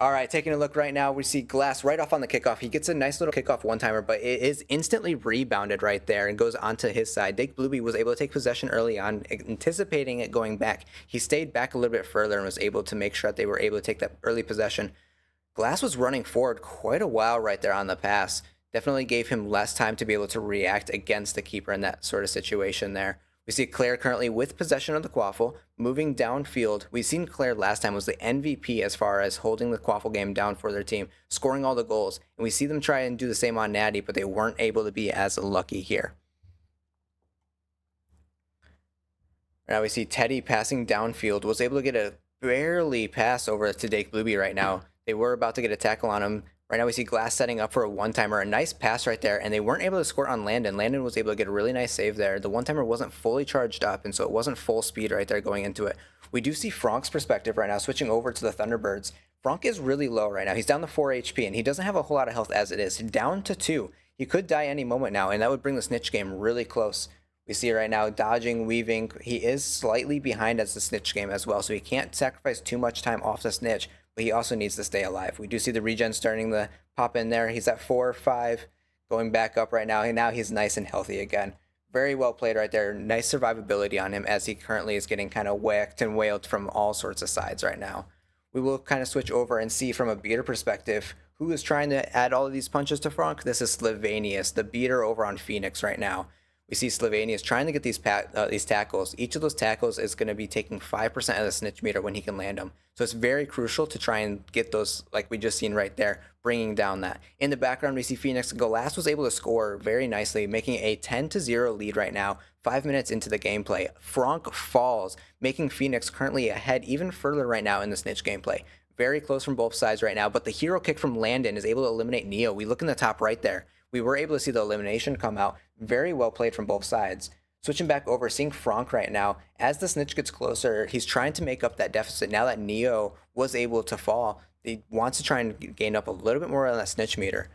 All right, taking a look right now, we see Glass right off on the kickoff. He gets a nice little kickoff one-timer, but it is instantly rebounded right there and goes onto his side. Dick Blueby was able to take possession early on, anticipating it going back. He stayed back a little bit further and was able to make sure that they were able to take that early possession. Glass was running forward quite a while right there on the pass. Definitely gave him less time to be able to react against the keeper in that sort of situation there. We see Claire currently with possession of the Quaffle, moving downfield. We've seen Claire last time was the MVP as far as holding the Quaffle game down for their team, scoring all the goals. And we see them try and do the same on Natty, but they weren't able to be as lucky here. Now we see Teddy passing downfield, was able to get a barely pass over to Dake Blueby right now. They were about to get a tackle on him. Right now we see Glass setting up for a one-timer, a nice pass right there, and they weren't able to score on Landon. Landon was able to get a really nice save there. The one-timer wasn't fully charged up, and so it wasn't full speed right there going into it. We do see Frank's perspective right now, switching over to the Thunderbirds. Frank is really low right now. He's down to 4 HP, and he doesn't have a whole lot of health as it is. Down to 2. He could die any moment now, and that would bring the Snitch game really close. We see right now dodging, weaving. He is slightly behind as the Snitch game as well, so he can't sacrifice too much time off the Snitch, but he also needs to stay alive. We do see the regen starting to pop in there. He's at 4 or 5, going back up right now, and now he's nice and healthy again. Very well played right there. Nice survivability on him as he currently is getting kind of whacked and wailed from all sorts of sides right now. We will kind of switch over and see from a beater perspective who is trying to add all of these punches to Frank. This is Slovenius, the beater over on Phoenix right now. We see Slovenius trying to get these tackles. Each of those tackles is going to be taking 5% of the snitch meter when he can land them. So it's very crucial to try and get those, like we just seen right there, bringing down that. In the background, we see Phoenix. Glass was able to score very nicely, making a 10-0 lead right now, 5 minutes into the gameplay. Frank falls, making Phoenix currently ahead even further right now in the snitch gameplay. Very close from both sides right now, but the hero kick from Landon is able to eliminate Neo. We look in the top right there. We were able to see the elimination come out. Very well played from both sides. Switching back over, seeing Frank right now. As the snitch gets closer, he's trying to make up that deficit. Now that Neo was able to fall, he wants to try and gain up a little bit more on that snitch meter.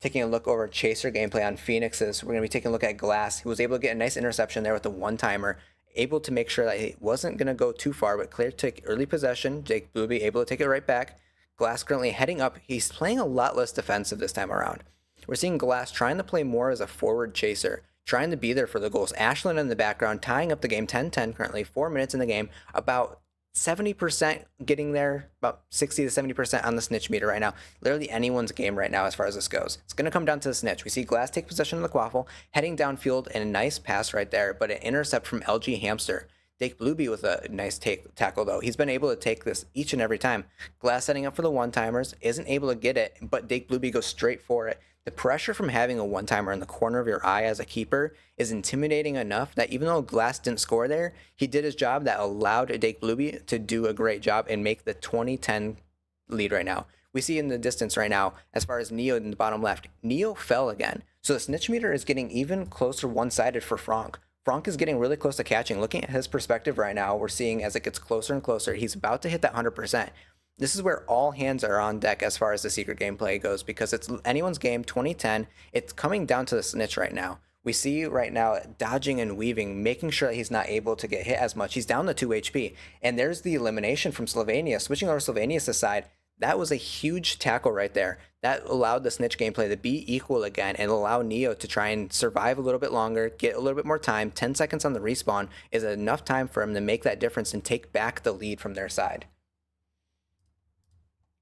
Taking a look over Chaser gameplay on Phoenix's, we're going to be taking a look at Glass. He was able to get a nice interception there with the one-timer. Able to make sure that he wasn't going to go too far, but Claire took early possession. Jake Booby able to take it right back. Glass currently heading up. He's playing a lot less defensive this time around. We're seeing Glass trying to play more as a forward chaser, trying to be there for the goals. Ashlyn in the background, tying up the game 10-10 currently, 4 minutes in the game, about 70% getting there, about 60 to 70% on the snitch meter right now. Literally anyone's game right now as far as this goes. It's going to come down to the snitch. We see Glass take possession of the Quaffle, heading downfield, and a nice pass right there, but an intercept from LG Hamster. Dake Blueby with a nice tackle, though. He's been able to take this each and every time. Glass setting up for the one-timers, isn't able to get it, but Dake Blueby goes straight for it. The pressure from having a one-timer in the corner of your eye as a keeper is intimidating enough that even though Glass didn't score there, he did his job that allowed Dake Blueby to do a great job and make the 20-10 lead right now. We see in the distance right now, as far as Neo in the bottom left, Neo fell again. So the snitch meter is getting even closer one-sided for Frank. Frank is getting really close to catching. Looking at his perspective right now, we're seeing as it gets closer and closer, he's about to hit that 100%. This is where all hands are on deck as far as the secret gameplay goes, because it's anyone's game, 2010. It's coming down to the snitch right now. We see right now dodging and weaving, making sure that he's not able to get hit as much. He's down to 2 HP. And there's the elimination from Slovenia. Switching over Slovenia's side, that was a huge tackle right there. That allowed the snitch gameplay to be equal again and allow Neo to try and survive a little bit longer, get a little bit more time. 10 seconds on the respawn is enough time for him to make that difference and take back the lead from their side.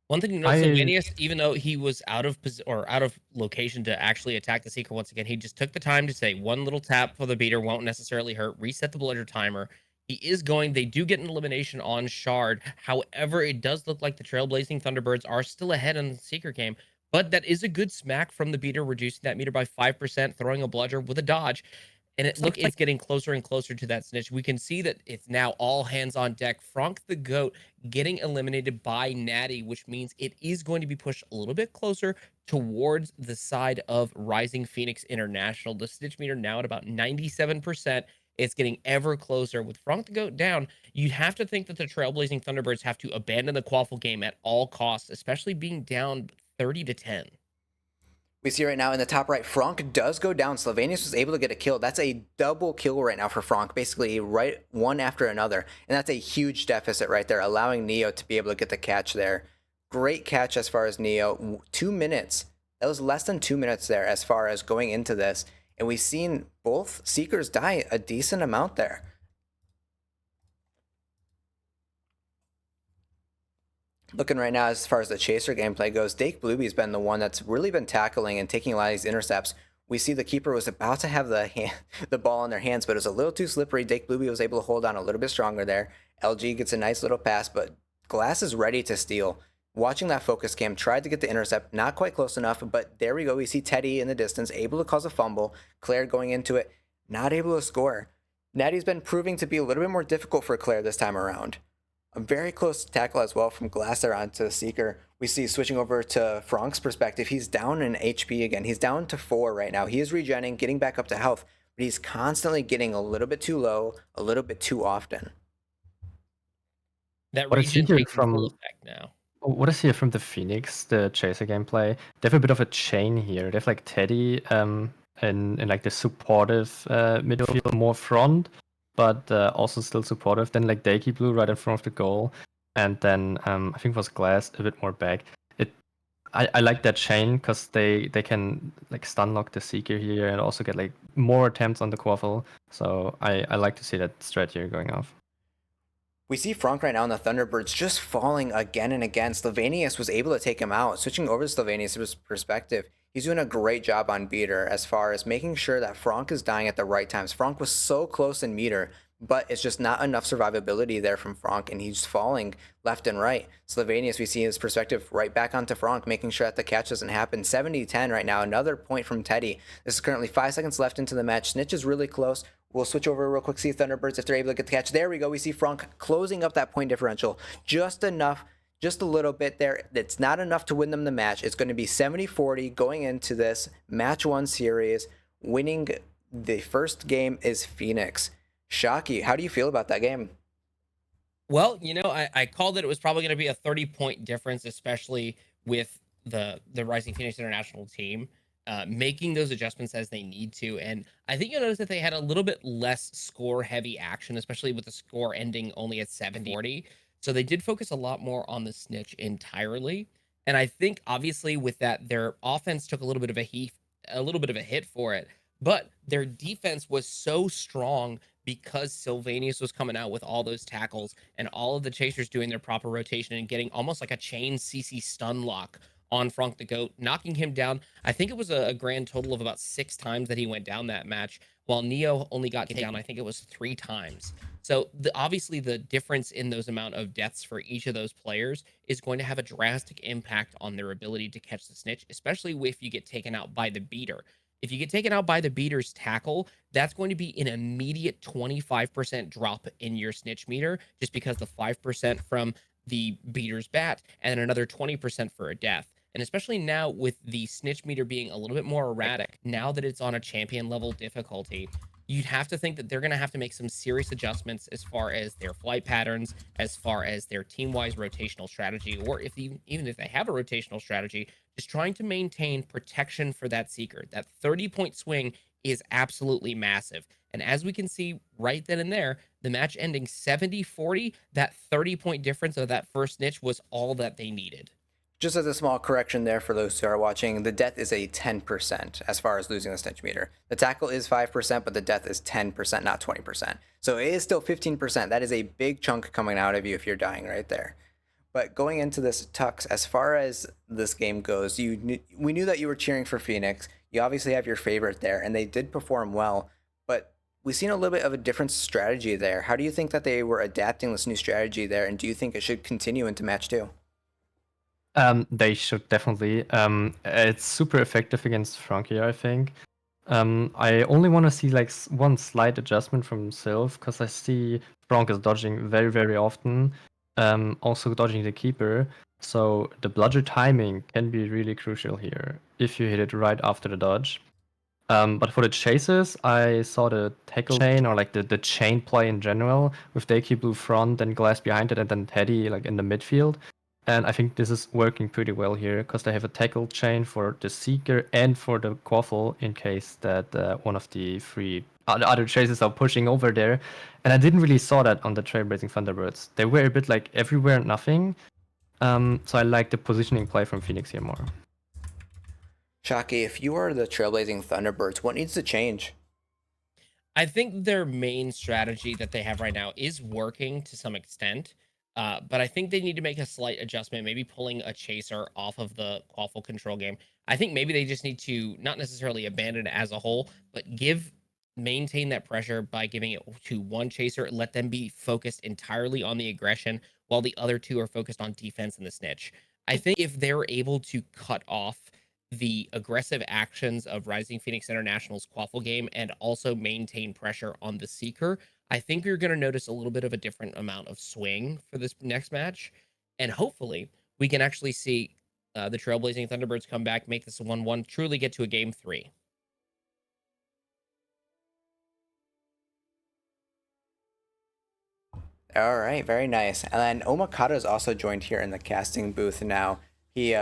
One thing to note, Sylvanius, even though he was out of out of location to actually attack the seeker once again, he just took the time to say one little tap for the beater won't necessarily hurt. Reset the bludger timer. He is going. They do get an elimination on Shard. However, it does look like the Trailblazing Thunderbirds are still ahead in the seeker game. But that is a good smack from the beater, reducing that meter by 5%, throwing a bludger with a dodge. And it's getting closer and closer to that snitch. We can see that it's now all hands on deck. Frank the Goat getting eliminated by Natty, which means it is going to be pushed a little bit closer towards the side of Rising Phoenix International. The snitch meter now at about 97%. It's getting ever closer. With Frank the Goat down, you'd have to think that the Trailblazing Thunderbirds have to abandon the Quaffle game at all costs, especially being down 30-10. We see right now in the top right, Frank does go down. Slovenius was able to get a kill. That's a double kill right now for Frank, basically right one after another. And that's a huge deficit right there, allowing Neo to be able to get the catch there. Great catch as far as Neo. 2 minutes. That was less than 2 minutes there as far as going into this. And we've seen both Seekers die a decent amount there. Looking right now as far as the chaser gameplay goes, Dake Blueby's been the one that's really been tackling and taking a lot of these intercepts. We see the keeper was about to have the ball in their hands, but it was a little too slippery. Dake Blueby was able to hold on a little bit stronger there. LG gets a nice little pass, but Glass is ready to steal. Watching that focus cam, tried to get the intercept, not quite close enough, but there we go. We see Teddy in the distance, able to cause a fumble. Claire going into it, not able to score. Natty's been proving to be a little bit more difficult for Claire this time around. A very close tackle as well from Glasser onto Seeker. We see switching over to Frank's perspective. He's down in HP again. He's down to 4 right now. He is regenning, getting back up to health, but he's constantly getting a little bit too low, a little bit too often. That What I see regen here taking full from effect now. what I see here from the Phoenix, the chaser gameplay, they have a bit of a chain here. They have like Teddy in like the supportive midfield, more front, but also still supportive. Then like Dakey Blue right in front of the goal, and then I think it was Glass a bit more back. I like that chain because they can like stun lock the Seeker here and also get like more attempts on the Quaffle. So I like to see that strat here going off. We see Frank right now in the Thunderbirds just falling again and again. Slovenius was able to take him out. Switching over to Slovenius' perspective, he's doing a great job on Beater as far as making sure that Frank is dying at the right times. Frank was so close in meter, but it's just not enough survivability there from Frank, and he's falling left and right. Slovenius, we see his perspective right back onto Frank, making sure that the catch doesn't happen. 70-10 right now, another point from Teddy. This is currently 5 seconds left into the match. Snitch is really close. We'll switch over real quick, see Thunderbirds if they're able to get the catch. There we go. We see Frank closing up that point differential. Just enough, just a little bit there. It's not enough to win them the match. It's going to be 70-40 going into this match 1 series. Winning the first game is Phoenix. Shocky, how do you feel about that game? Well, I called it. It was probably going to be a 30-point difference, especially with the Rising Phoenix International team making those adjustments as they need to. And I think you'll notice that they had a little bit less score-heavy action, especially with the score ending only at 70-40. So they did focus a lot more on the snitch entirely. And I think obviously with that, their offense took a little bit of a hit for it, but their defense was so strong because Sylvanius was coming out with all those tackles and all of the chasers doing their proper rotation and getting almost like a chain CC stun lock on Frank the Goat, knocking him down. I think it was a grand total of about 6 times that he went down that match, while Neo only got down, I think it was 3 times. So obviously the difference in those amount of deaths for each of those players is going to have a drastic impact on their ability to catch the snitch, especially if you get taken out by the beater. If you get taken out by the beater's tackle, that's going to be an immediate 25% drop in your snitch meter, just because the 5% from the beater's bat and another 20% for a death. And especially now with the snitch meter being a little bit more erratic, now that it's on a champion level difficulty, you'd have to think that they're going to have to make some serious adjustments as far as their flight patterns, as far as their team-wise rotational strategy, or even if they have a rotational strategy, just trying to maintain protection for that Seeker. That 30-point swing is absolutely massive. And as we can see right then and there, the match ending 70-40, that 30-point difference of that first snitch was all that they needed. Just as a small correction there for those who are watching, the death is a 10% as far as losing the snitch meter. The tackle is 5%, but the death is 10%, not 20%. So it is still 15%. That is a big chunk coming out of you if you're dying right there. But going into this, Tux, as far as this game goes, we knew that you were cheering for Phoenix. You obviously have your favorite there, and they did perform well. But we've seen a little bit of a different strategy there. How do you think that they were adapting this new strategy there, and do you think it should continue into match 2? They should definitely. It's super effective against Frankie, I think. I only want to see like one slight adjustment from Sylph because I see Frank is dodging very, very often. Also dodging the keeper. So the bludger timing can be really crucial here if you hit it right after the dodge. But for the chases, I saw the tackle chain or like the chain play in general with Dakey Blue front and Glass behind it and then Teddy like in the midfield. And I think this is working pretty well here because they have a tackle chain for the Seeker and for the Quaffle in case that one of the 3 other chases are pushing over there. And I didn't really saw that on the Trailblazing Thunderbirds. They were a bit like everywhere and nothing. So I like the positioning play from Phoenix here more. Shockey, if you are the Trailblazing Thunderbirds, what needs to change? I think their main strategy that they have right now is working to some extent, but I think they need to make a slight adjustment, maybe pulling a chaser off of the quaffle control game. I think maybe they just need to not necessarily abandon it as a whole, but maintain that pressure by giving it to one chaser, let them be focused entirely on the aggression while the other two are focused on defense and the snitch. I think if they're able to cut off the aggressive actions of Rising Phoenix International's quaffle game and also maintain pressure on the Seeker, I think you're going to notice a little bit of a different amount of swing for this next match. And hopefully, we can actually see the Trailblazing Thunderbirds come back, make this a 1-1, truly get to a game 3. All right, very nice. And then Omakata is also joined here in the casting booth now. He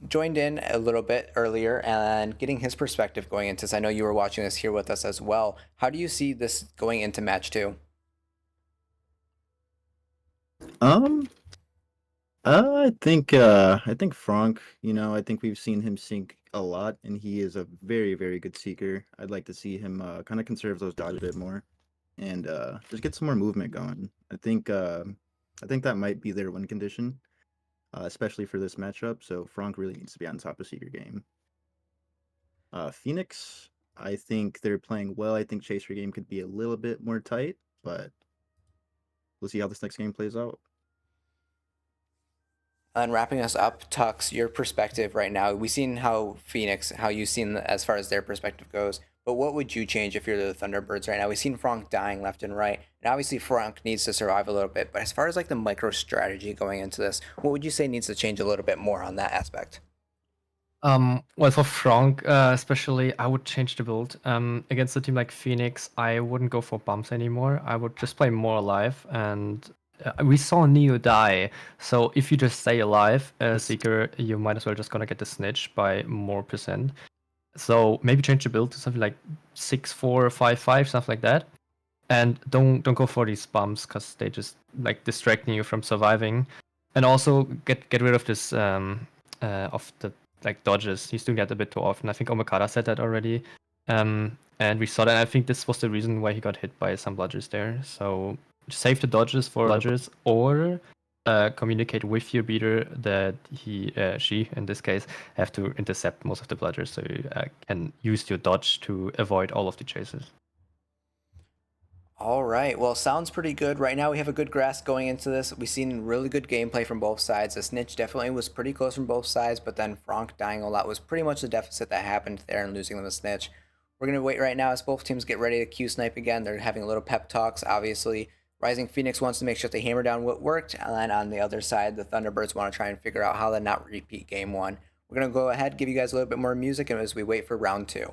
joined in a little bit earlier and getting his perspective going into this. I know you were watching this here with us as well. How do you see this going into match 2? Um, I think Franck, I think we've seen him sink a lot, and he is a very, very good seeker. I'd like to see him kind of conserve those dodges a bit more and just get some more movement going. I think that might be their win condition, especially for this matchup. So Franck really needs to be on top of Seeker game. Phoenix, I think they're playing well. I think Chaser game could be a little bit more tight, but we'll see how this next game plays out. And wrapping us up, Tux, your perspective right now. We've seen how Phoenix, how you've seen as far as their perspective goes. But what would you change if you're the Thunderbirds right now? We've seen Franck dying left and right, and obviously Franck needs to survive a little bit. But as far as like the micro strategy going into this, what would you say needs to change a little bit more on that aspect? Well, for Franck, especially, I would change the build. Against a team like Phoenix, I wouldn't go for bumps anymore. I would just play more alive. And we saw Neo die. So if you just stay alive as Seeker, you might as well just gonna get the snitch by more percent. So maybe change the build to something like 6-4-5-5, stuff like that. And don't go for these bumps because they just like distracting you from surviving. And also get rid of this of the like dodges. He's doing that a bit too often. I think Omakata said that already. And we saw that. I think this was the reason why he got hit by some bludgers there. So save the dodges for bludgers or communicate with your beater that she, in this case, have to intercept most of the bludgers so you can use your dodge to avoid all of the chases. All right. Well, sounds pretty good. Right now, we have a good grasp going into this. We've seen really good gameplay from both sides. The snitch definitely was pretty close from both sides, but then Franck dying a lot was pretty much the deficit that happened there and losing the snitch. We're going to wait right now as both teams get ready to Q snipe again. They're having a little pep talks, obviously. Rising Phoenix wants to make sure they hammer down what worked, and then on the other side, the Thunderbirds want to try and figure out how to not repeat game 1. We're going to go ahead, give you guys a little bit more music as we wait for round 2.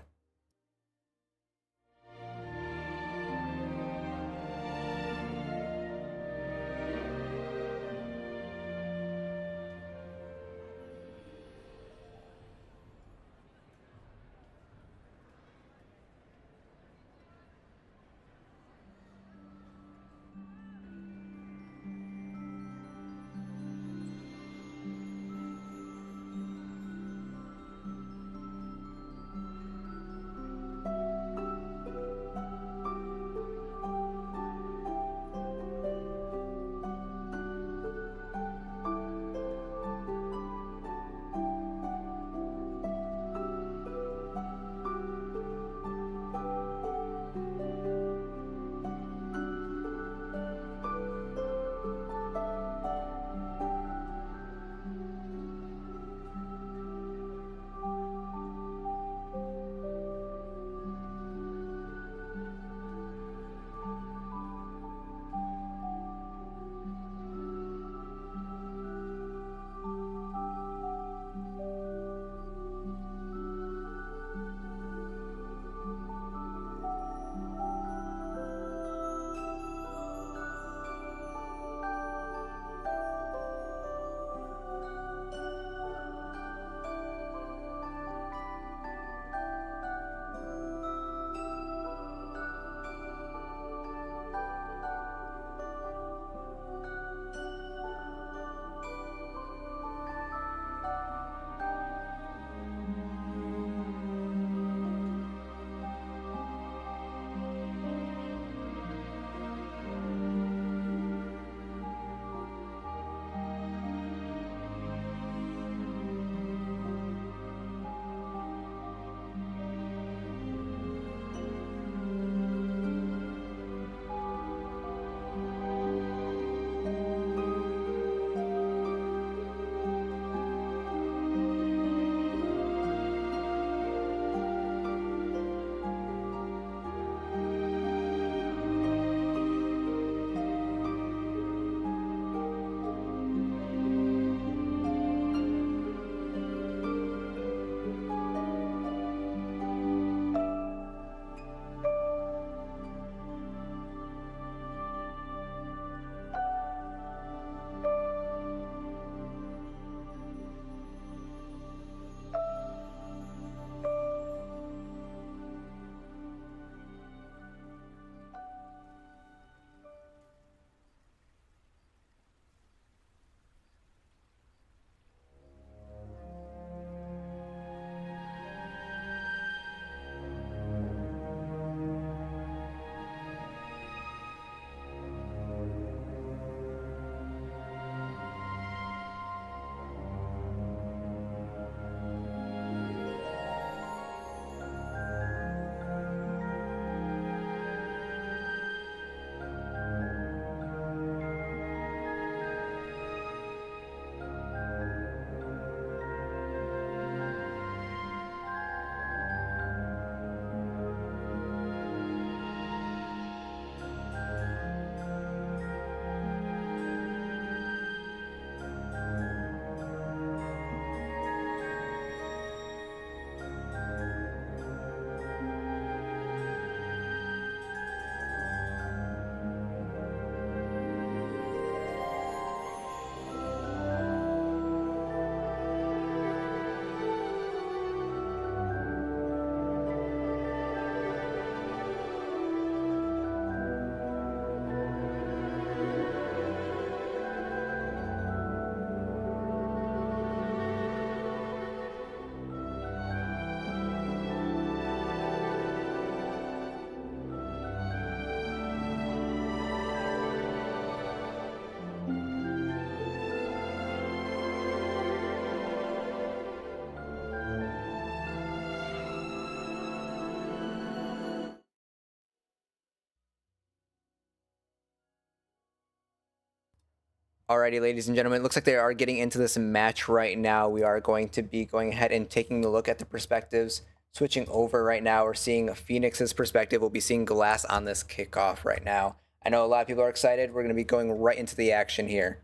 Alrighty, ladies and gentlemen, it looks like they are getting into this match right now. We are going to be going ahead and taking a look at the perspectives. Switching over right now, we're seeing Phoenix's perspective. We'll be seeing Glass on this kickoff right now. I know a lot of people are excited. We're going to be going right into the action here.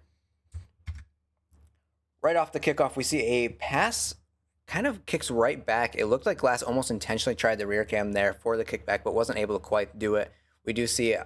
Right off the kickoff, we see a pass kind of kicks right back. It looked like Glass almost intentionally tried the rear cam there for the kickback, but wasn't able to quite do it. We do see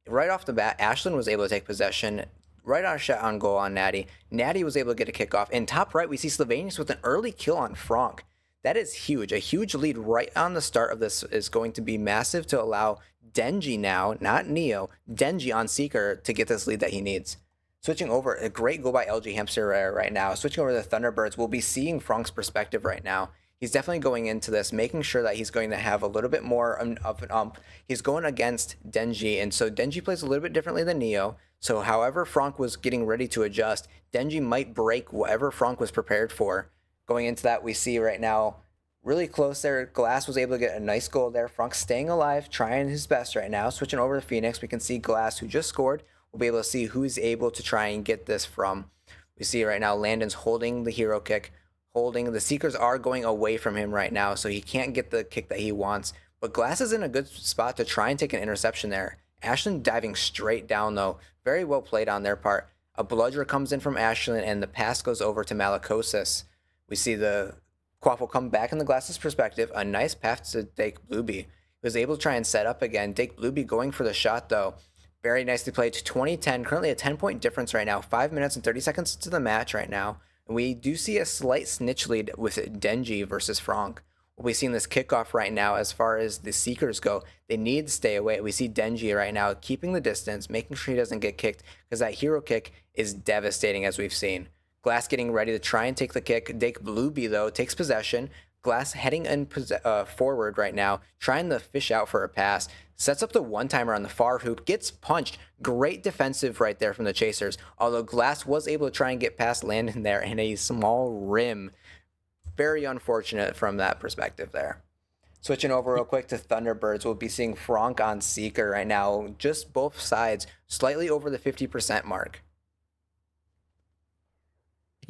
right off the bat, Ashlyn was able to take possession. Right on a shot on goal on Natty. Natty was able to get a kickoff. In top right, we see Slovenius with an early kill on Frank. That is huge. A huge lead right on the start of this is going to be massive to allow Denji now, not Neo, Denji on Seeker to get this lead that he needs. Switching over, a great goal by LG Hamster right now. Switching over to the Thunderbirds, we'll be seeing Frank's perspective right now. He's definitely going into this, making sure that he's going to have a little bit more of an ump. He's going against Denji, and so Denji plays a little bit differently than Neo. So however Frank was getting ready to adjust, Denji might break whatever Frank was prepared for. Going into that, we see right now, really close there, Glass was able to get a nice goal there. Frank staying alive, trying his best right now. Switching over to Phoenix, we can see Glass, who just scored. We'll be able to see who's able to try and get this from. We see right now Landon's holding the hero kick, holding. The Seekers are going away from him right now, so he can't get the kick that he wants. But Glass is in a good spot to try and take an interception there. Ashlyn diving straight down, though. Very well played on their part. A bludger comes in from Ashlyn, and the pass goes over to Malakosis. We see the Quaffle come back in the Glass's perspective. A nice pass to Dake Blueby. He was able to try and set up again. Dake Blueby going for the shot, though. Very nicely played. 20-10. Currently a 10-point difference right now. 5 minutes and 30 seconds to the match right now. And we do see a slight snitch lead with Denji versus Frank. We see in this kickoff right now, as far as the Seekers go, they need to stay away. We see Denji right now keeping the distance, making sure he doesn't get kicked, because that hero kick is devastating, as we've seen. Glass getting ready to try and take the kick. Dake Blueby, though, takes possession. Glass heading in forward right now, trying to fish out for a pass. Sets up the one-timer on the far hoop, gets punched. Great defensive right there from the Chasers, although Glass was able to try and get past Landon there in a small rim. Very unfortunate from that perspective there. Switching over real quick to Thunderbirds, we'll be seeing Frank on Seeker right now. Just both sides, slightly over the 50% mark.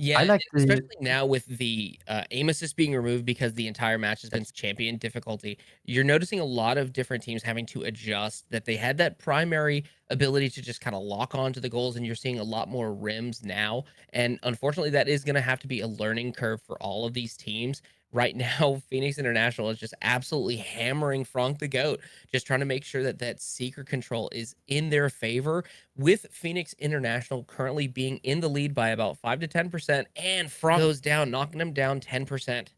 Yeah, I like the especially now with the aim assist being removed because the entire match has been champion difficulty. You're noticing a lot of different teams having to adjust that they had that primary ability to just kind of lock on to the goals, and you're seeing a lot more rims now. And unfortunately, that is going to have to be a learning curve for all of these teams. Right now, Phoenix International is just absolutely hammering Frank the Goat, just trying to make sure that that seeker control is in their favor, with Phoenix International currently being in the lead by about 5 to 10%, and Frank goes down, knocking them down 10%.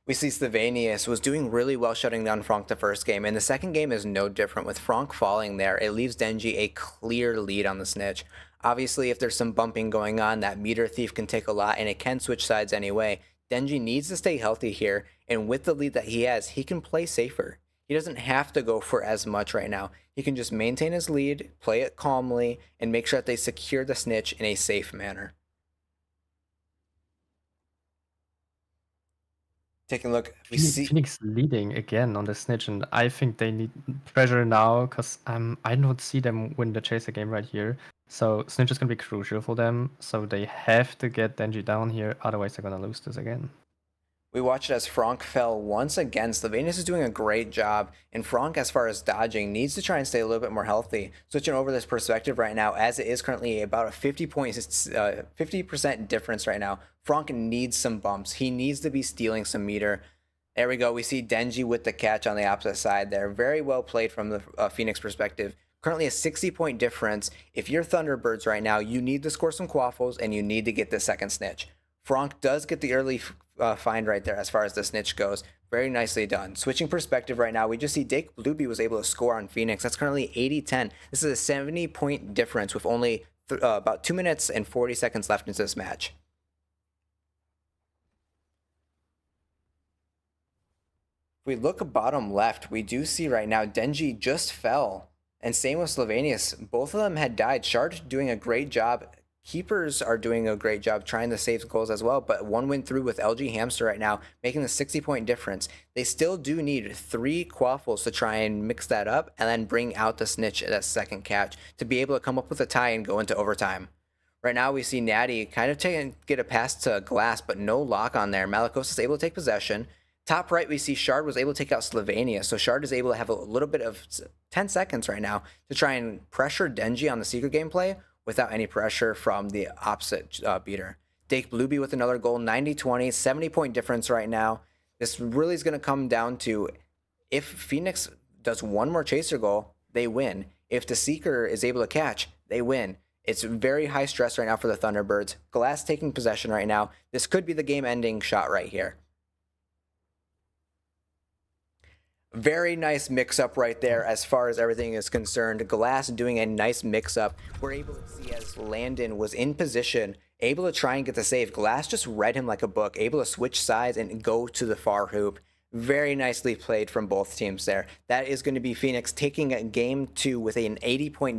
We see Slovenius was doing really well shutting down Frank the first game, and the second game is no different. With Frank falling there, it leaves Denji a clear lead on the snitch. Obviously, if there's some bumping going on, that meter thief can take a lot, and it can switch sides anyway. Denji needs to stay healthy here, and with the lead that he has, he can play safer. He doesn't have to go for as much right now. He can just maintain his lead, play it calmly, and make sure that they secure the snitch in a safe manner. Taking a look, we see Phoenix leading again on the snitch, and I think they need pressure now because I don't see them win the chaser game right here. So snitch is gonna be crucial for them. So they have to get Denji down here, otherwise they're gonna lose this again. We watched as Frank fell once again. Slovenius is doing a great job, and Frank, as far as dodging, needs to try and stay a little bit more healthy. Switching over this perspective right now, as it is currently about a 50% difference right now. Frank needs some bumps. He needs to be stealing some meter. There we go. We see Denji with the catch on the opposite side there. Very well played from the Phoenix perspective. Currently a 60-point difference. If you're Thunderbirds right now, you need to score some quaffles, and you need to get the second snitch. Frank does get the early find right there as far as the snitch goes. Very nicely done. Switching perspective right now, we just see Dake Blueby was able to score on Phoenix. That's currently 80-10. This is a 70-point difference with only about 2 minutes and 40 seconds left into this match. If we look bottom left, we do see right now Denji just fell. And same with Slovenius. Both of them had died. Shard doing a great job. Keepers are doing a great job trying to save goals as well, but one went through with LG Hamster right now, making the 60-point difference. They still do need 3 quaffles to try and mix that up and then bring out the snitch at that second catch to be able to come up with a tie and go into overtime. Right now, we see Natty kind of get a pass to Glass, but no lock on there. Malikos is able to take possession. Top right, we see Shard was able to take out Slovenia. So Shard is able to have a little bit of 10 seconds right now to try and pressure Denji on the Seeker gameplay without any pressure from the opposite beater. Dake Blueby with another goal, 90-20, 70-point difference right now. This really is going to come down to if Phoenix does one more chaser goal, they win. If the Seeker is able to catch, they win. It's very high stress right now for the Thunderbirds. Glass taking possession right now. This could be the game-ending shot right here. Very nice mix-up right there as far as everything is concerned. Glass doing a nice mix-up. We're able to see as Landon was in position, able to try and get the save. Glass just read him like a book, able to switch sides and go to the far hoop. Very nicely played from both teams there. That is going to be Phoenix taking game 2 with an 80-point